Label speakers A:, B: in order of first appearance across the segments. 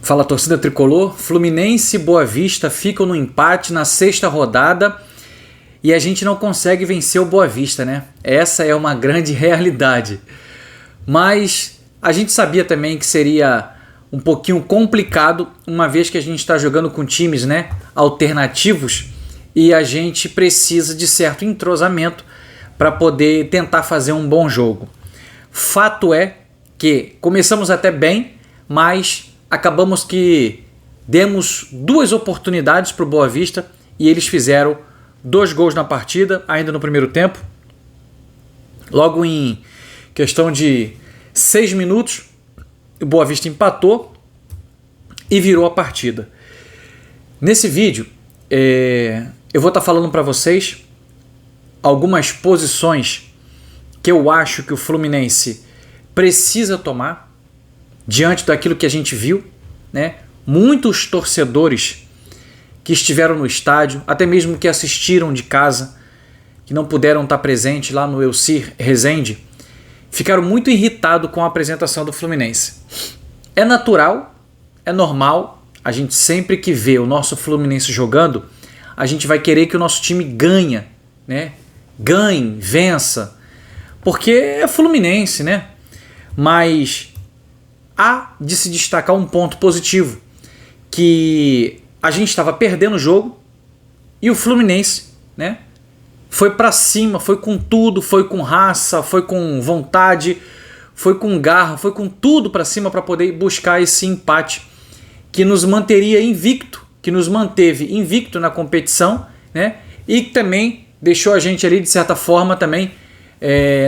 A: Fala, torcida tricolor. Fluminense e Boa Vista ficam no empate na sexta rodada e a gente não consegue vencer o Boa Vista, né? Essa é uma grande realidade. Mas a gente sabia também que seria um pouquinho complicado, uma vez que a gente está jogando com times, né, alternativos, e a gente precisa de certo entrosamento para poder tentar fazer um bom jogo. Fato é que começamos até bem, mas acabamos que demos duas oportunidades para o Boa Vista e eles fizeram 2 gols na partida, ainda no primeiro tempo. Logo em questão de 6 minutos, o Boa Vista empatou e virou a partida. Nesse vídeo, eu vou estar falando para vocês algumas posições que eu acho que o Fluminense precisa tomar diante daquilo que a gente viu, né? Muitos torcedores que estiveram no estádio, até mesmo que assistiram de casa, que não puderam estar presentes lá no Elcir Rezende, ficaram muito irritados com a apresentação do Fluminense. É natural, é normal, a gente sempre que vê o nosso Fluminense jogando, a gente vai querer que o nosso time ganhe, né? Ganhe, vença, porque é Fluminense, né? Mas há de se destacar um ponto positivo, que a gente estava perdendo o jogo e o Fluminense, né, foi para cima, foi com tudo, foi com raça, foi com vontade, foi com garra, foi com tudo para cima para poder buscar esse empate que nos manteria invicto, que nos manteve invicto na competição, né, e que também deixou a gente ali de certa forma também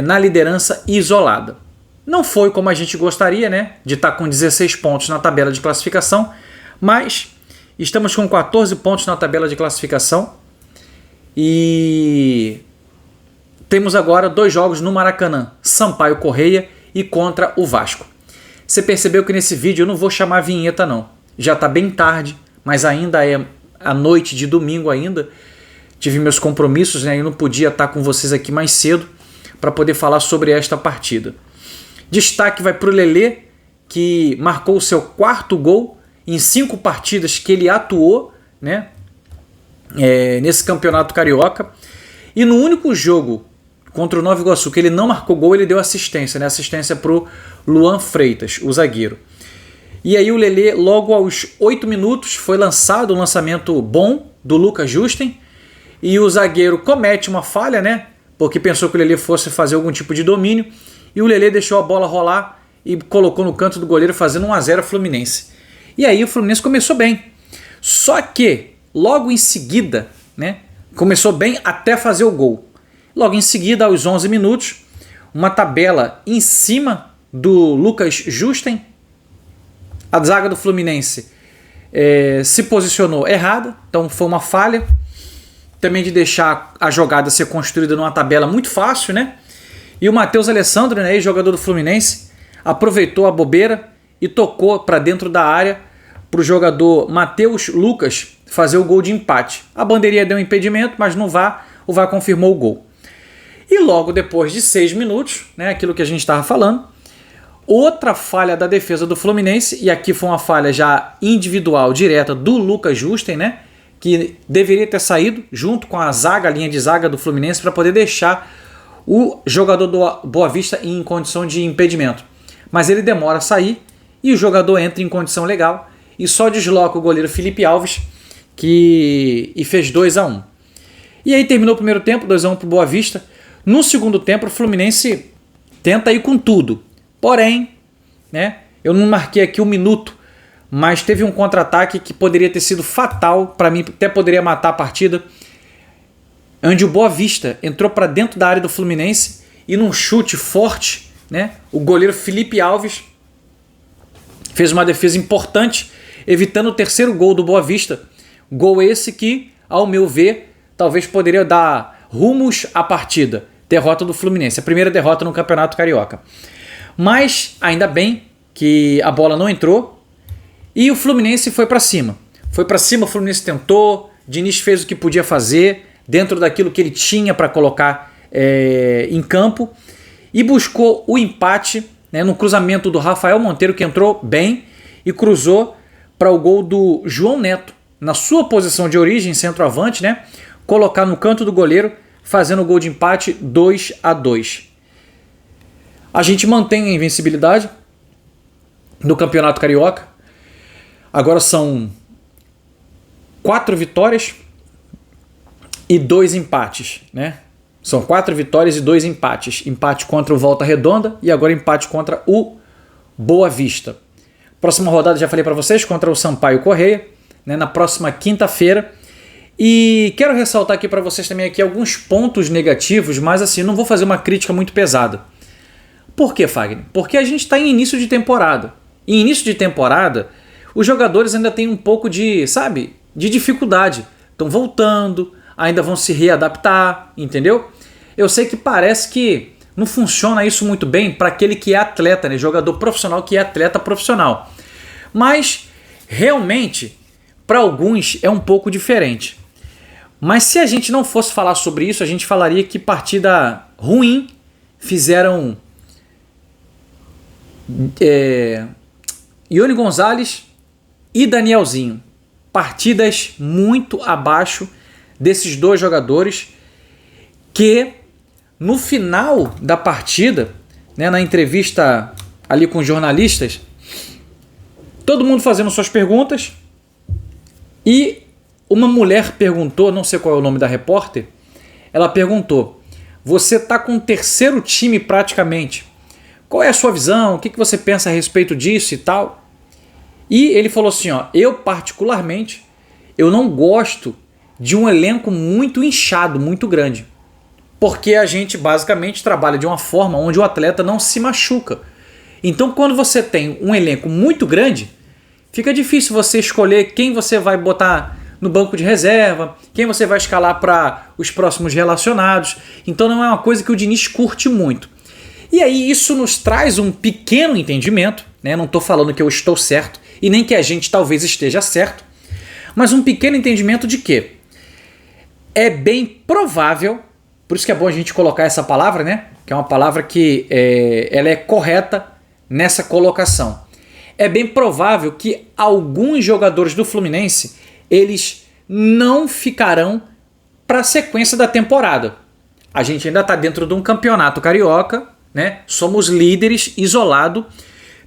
A: na liderança isolada. Não foi como a gente gostaria, né, de estar com 16 pontos na tabela de classificação, mas estamos com 14 pontos na tabela de classificação e temos agora 2 jogos no Maracanã, Sampaio Corrêa e contra o Vasco. Você percebeu que nesse vídeo eu não vou chamar vinheta não, já está bem tarde, mas ainda é a noite de domingo ainda, tive meus compromissos, né, e não podia estar com vocês aqui mais cedo para poder falar sobre esta partida. Destaque vai para o Lelê, que marcou o seu 4º gol em 5 partidas que ele atuou, né, nesse campeonato carioca. E no único jogo contra o Nova Iguaçu que ele não marcou gol, ele deu assistência, né, assistência para o Luan Freitas, o zagueiro. E aí o Lelê, logo aos 8 minutos, foi lançado um lançamento bom do Lucas Justen, e o zagueiro comete uma falha, né, porque pensou que o Lelê fosse fazer algum tipo de domínio, e o Lelê deixou a bola rolar e colocou no canto do goleiro, fazendo 1-0 Fluminense. E aí o Fluminense começou bem. Só que logo em seguida, né, começou bem até fazer o gol. Logo em seguida, aos 11 minutos, uma tabela em cima do Lucas Justen. A zaga do Fluminense se posicionou errada, então foi uma falha. Também de deixar a jogada ser construída numa tabela muito fácil, né? E o Matheus Alessandro, né, jogador do Fluminense, aproveitou a bobeira e tocou para dentro da área para o jogador Matheus Lucas fazer o gol de empate. A bandeirinha deu um impedimento, mas no VAR, o VAR confirmou o gol. E logo depois de 6 minutos, né, aquilo que a gente estava falando, outra falha da defesa do Fluminense, e aqui foi uma falha já individual, direta do Lucas Justen, né, que deveria ter saído junto com a linha de zaga do Fluminense para poder deixar o jogador do Boa Vista em condição de impedimento. Mas ele demora a sair e o jogador entra em condição legal e só desloca o goleiro Felipe Alves e fez 2-1. E aí terminou o primeiro tempo, 2-1 para o Boa Vista. No segundo tempo o Fluminense tenta ir com tudo. Porém, né, eu não marquei aqui 1 minuto, mas teve um contra-ataque que poderia ter sido fatal, para mim até poderia matar a partida, onde o Boa Vista entrou para dentro da área do Fluminense e num chute forte, né, o goleiro Felipe Alves fez uma defesa importante, evitando o 3º gol do Boa Vista. Gol esse que, ao meu ver, talvez poderia dar rumos à partida. Derrota do Fluminense, a primeira derrota no Campeonato Carioca. Mas ainda bem que a bola não entrou e o Fluminense foi para cima. Foi para cima, o Fluminense tentou, Diniz fez o que podia fazer, dentro daquilo que ele tinha para colocar em campo, e buscou o empate, né, no cruzamento do Rafael Monteiro, que entrou bem e cruzou para o gol do João Neto, na sua posição de origem, centroavante, né? Colocar no canto do goleiro, fazendo o gol de empate 2-2. A gente mantém a invencibilidade no Campeonato Carioca. Agora são 4 vitórias e 2 empates, né? São 4 vitórias e 2 empates. Empate contra o Volta Redonda e agora empate contra o Boa Vista. Próxima rodada, já falei para vocês, contra o Sampaio Corrêa, né, na próxima quinta-feira. E quero ressaltar aqui para vocês também aqui alguns pontos negativos, mas assim, não vou fazer uma crítica muito pesada. Por que, Fagner? Porque a gente está em início de temporada. Em início de temporada, os jogadores ainda têm um pouco de, sabe, de dificuldade. Estão voltando, ainda vão se readaptar, entendeu? Eu sei que parece que não funciona isso muito bem para aquele que é atleta, né? Jogador profissional que é atleta profissional. Mas, realmente, para alguns é um pouco diferente. Mas se a gente não fosse falar sobre isso, a gente falaria que partida ruim fizeram Ione Gonzalez e Danielzinho. Partidas muito abaixo desses dois jogadores que no final da partida, né, na entrevista ali com os jornalistas, todo mundo fazendo suas perguntas e uma mulher perguntou, não sei qual é o nome da repórter, ela perguntou: você está com o terceiro time praticamente, qual é a sua visão, o que você pensa a respeito disso e tal? E ele falou assim, ó, eu particularmente, eu não gosto de um elenco muito inchado, muito grande, porque a gente basicamente trabalha de uma forma onde o atleta não se machuca. Então quando você tem um elenco muito grande, fica difícil você escolher quem você vai botar no banco de reserva, quem você vai escalar para os próximos relacionados. Então não é uma coisa que o Diniz curte muito. E aí isso nos traz um pequeno entendimento, né? Não estou falando que eu estou certo e nem que a gente talvez esteja certo, mas um pequeno entendimento de que é bem provável, por isso que é bom a gente colocar essa palavra, né? Que é uma palavra que ela é correta nessa colocação. É bem provável que alguns jogadores do Fluminense eles não ficarão para a sequência da temporada. A gente ainda está dentro de um campeonato carioca, né? Somos líderes isolado.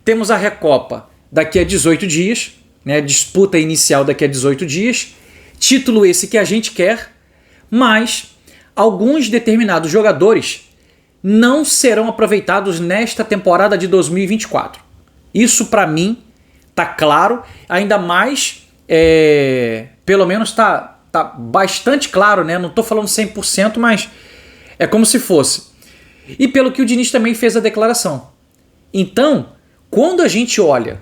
A: Temos a Recopa daqui a 18 dias, né? Disputa inicial daqui a 18 dias. Título esse que a gente quer, mas alguns determinados jogadores não serão aproveitados nesta temporada de 2024. Isso para mim tá claro, ainda mais pelo menos tá bastante claro, né? Não tô falando 100%, mas é como se fosse. E pelo que o Diniz também fez a declaração. Então, quando a gente olha,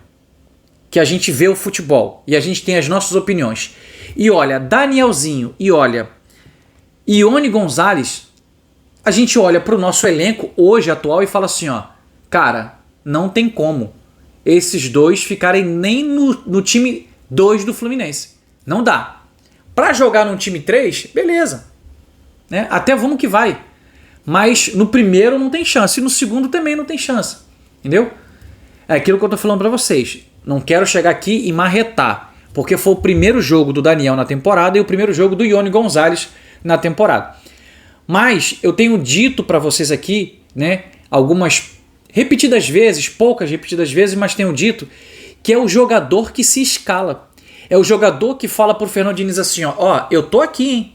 A: que a gente vê o futebol e a gente tem as nossas opiniões, e olha Danielzinho e olha Ione Gonzalez, a gente olha para o nosso elenco hoje atual e fala assim, ó, cara, não tem como esses dois ficarem nem no time 2 do Fluminense. Não dá. Para jogar no time 3, beleza. Né? Até vamos que vai. Mas no primeiro não tem chance. E no segundo também não tem chance. Entendeu? É aquilo que eu tô falando para vocês. Não quero chegar aqui e marretar. Porque foi o primeiro jogo do Daniel na temporada e o primeiro jogo do Ione Gonzalez na temporada. Mas eu tenho dito para vocês aqui, né, algumas repetidas vezes, poucas repetidas vezes, mas tenho dito que é o jogador que se escala. É o jogador que fala pro Fernando Diniz assim, ó, eu tô aqui, hein?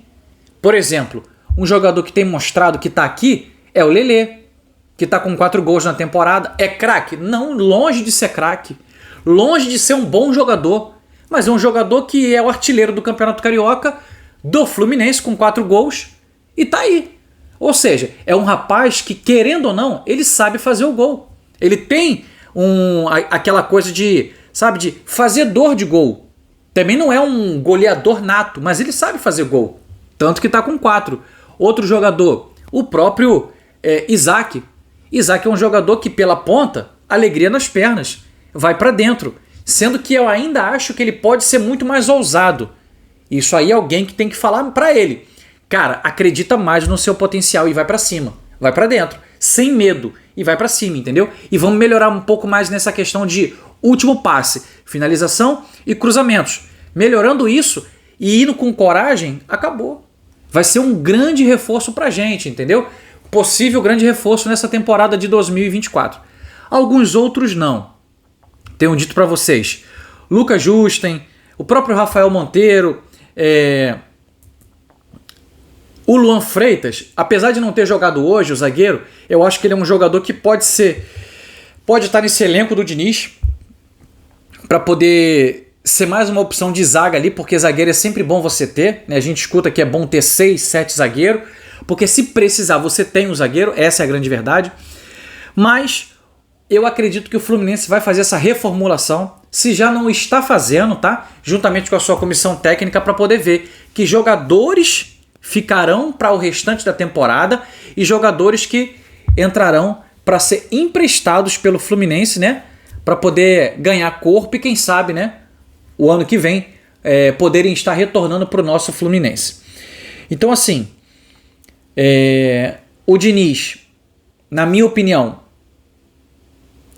A: Por exemplo, um jogador que tem mostrado que tá aqui é o Lelê, que tá com 4 gols na temporada. É craque? Não, longe de ser craque. Longe de ser um bom jogador. Mas é um jogador que é o artilheiro do Campeonato Carioca do Fluminense com 4 gols e tá aí. Ou seja, é um rapaz que, querendo ou não, ele sabe fazer o gol. Ele tem aquela coisa de, sabe, de fazedor de gol. Também não é um goleador nato, mas ele sabe fazer gol. Tanto que tá com 4. Outro jogador, o próprio Isaac. Isaac é um jogador que pela ponta, alegria nas pernas, vai para dentro. Sendo que eu ainda acho que ele pode ser muito mais ousado. Isso aí é alguém que tem que falar para ele. Cara, acredita mais no seu potencial e vai para cima. Vai para dentro, sem medo. E vai para cima, entendeu? E vamos melhorar um pouco mais nessa questão de último passe, finalização e cruzamentos. Melhorando isso e indo com coragem, acabou. Vai ser um grande reforço pra gente, entendeu? Possível grande reforço nessa temporada de 2024. Alguns outros não. Tenho dito pra vocês. Lucas Justen, o próprio Rafael Monteiro, o Luan Freitas, apesar de não ter jogado hoje, o zagueiro, eu acho que ele é um jogador que pode estar nesse elenco do Diniz para poder ser mais uma opção de zaga ali, porque zagueiro é sempre bom você ter, né? A gente escuta que é bom ter 6, 7 zagueiros, porque se precisar você tem um zagueiro, essa é a grande verdade. Mas eu acredito que o Fluminense vai fazer essa reformulação, se já não está fazendo, tá? Juntamente com a sua comissão técnica, para poder ver que jogadores ficarão para o restante da temporada e jogadores que entrarão para ser emprestados pelo Fluminense, né? Para poder ganhar corpo e quem sabe, né? O ano que vem poderem estar retornando para o nosso Fluminense. Então assim, o Diniz, na minha opinião,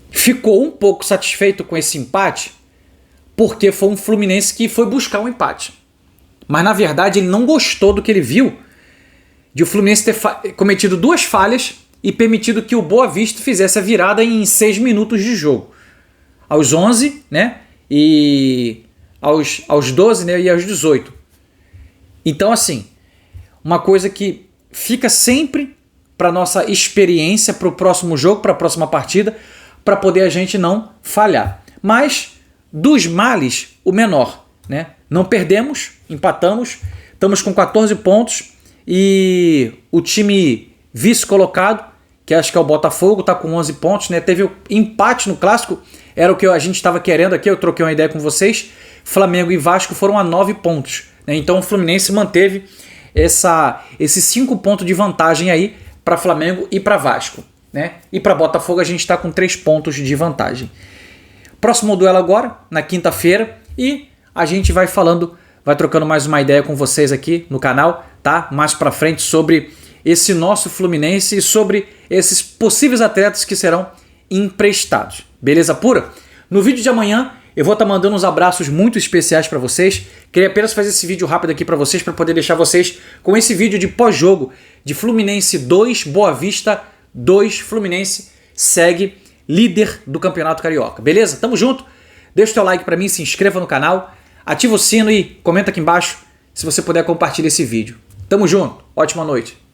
A: ficou um pouco satisfeito com esse empate porque foi um Fluminense que foi buscar um empate. Mas na verdade ele não gostou do que ele viu de o Fluminense ter cometido 2 falhas e permitido que o Boa Vista fizesse a virada em 6 minutos de jogo. Aos 11, né? E aos 12, né? E aos 18. Então assim, uma coisa que fica sempre para nossa experiência, para o próximo jogo, para a próxima partida, para poder a gente não falhar. Mas dos males, o menor, né? Não perdemos, empatamos, estamos com 14 pontos e o time vice-colocado, que acho que é o Botafogo, está com 11 pontos, né? Teve o empate no Clássico, era o que a gente estava querendo aqui, eu troquei uma ideia com vocês. Flamengo e Vasco foram a 9 pontos, né? Então o Fluminense manteve esses 5 pontos de vantagem aí para Flamengo e para Vasco, né? E para Botafogo a gente está com 3 pontos de vantagem. Próximo duelo agora, na quinta-feira, e a gente vai trocando mais uma ideia com vocês aqui no canal, tá? Mais pra frente sobre esse nosso Fluminense e sobre esses possíveis atletas que serão emprestados. Beleza pura? No vídeo de amanhã eu vou estar mandando uns abraços muito especiais para vocês. Queria apenas fazer esse vídeo rápido aqui para vocês, para poder deixar vocês com esse vídeo de pós-jogo de Fluminense 2, Boa Vista 2. Fluminense segue líder do Campeonato Carioca. Beleza? Tamo junto. Deixa o teu like para mim, se inscreva no canal, ativa o sino e comenta aqui embaixo se você puder compartilhar esse vídeo. Tamo junto. Ótima noite.